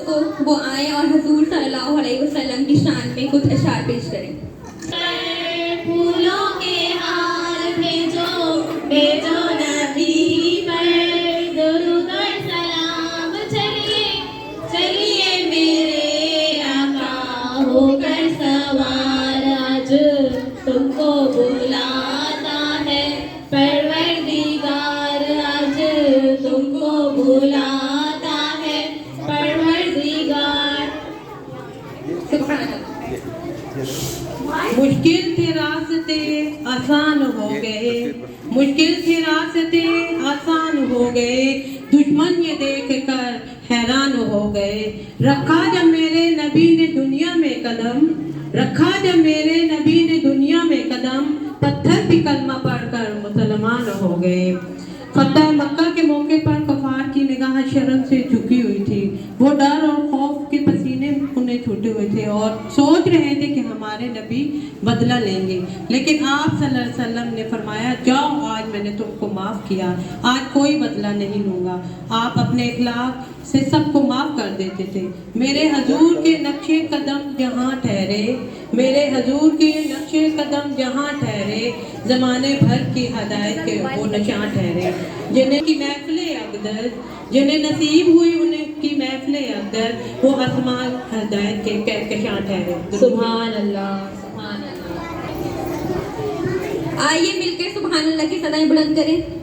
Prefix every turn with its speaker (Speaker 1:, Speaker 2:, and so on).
Speaker 1: کو وہ آئیں اور حضور صلی اللہ علیہ وسلم کی شان میں کچھ اشعار پیش کریں۔ پھولوں کے ہار بھیجو بھیجو نبی پر درود و سلام، چلیے چلیے میرے آقا ہو کر سوار، آج تم کو بلاتا ہے پروردگار، آج تم کو بلاتا ہے پروردگار۔ سبحان اللہ۔
Speaker 2: مشکل تھے راستے آسان ہو گئے، مشکل تھے راستے آسان ہو گئے، دشمن یہ دیکھ کر حیران ہو گئے، رکھا جب میرے نبی نے دنیا میں قدم، رکھا جب میرے نبی نے دنیا میں قدم، پتھر بھی کلمہ پڑھ کر مسلمان ہو گئے۔ فتح مکہ کے موقع پر کفار کی نگاہ شرم سے جھکی ہوئی تھی، وہ ڈر اور خوف کے پسینے انہیں چھوٹے ہوئے تھے اور سوچ رہے تھے کہ ہمارے نبی بدلہ لیں گے، لیکن آپ صلی اللہ علیہ وسلم نے فرمایا جاؤ، آج میں نے تم کو معاف کیا، آج کوئی بدلہ نہیں لوں گا۔ آپ اپنے اخلاق سے سب کو معاف کر دیتے تھے۔ میرے حضور کے نقش قدم جہاں ٹھہرے، میرے حضور کے نقش قدم جہاں ٹھہرے، زمانے بھر کی ہدایت کے وہ نشاں ٹھہرے، جنہیں کی محفل اقدس، جنہیں نصیب ہوئی انہیں کی محفل اقدس، وہ آسمان ہدایت کے کہکشاں ٹھہرے۔
Speaker 1: سبحان اللہ، سبحان اللہ۔ آئیے مل کے سبحان اللہ کی صدائیں بلند کریں۔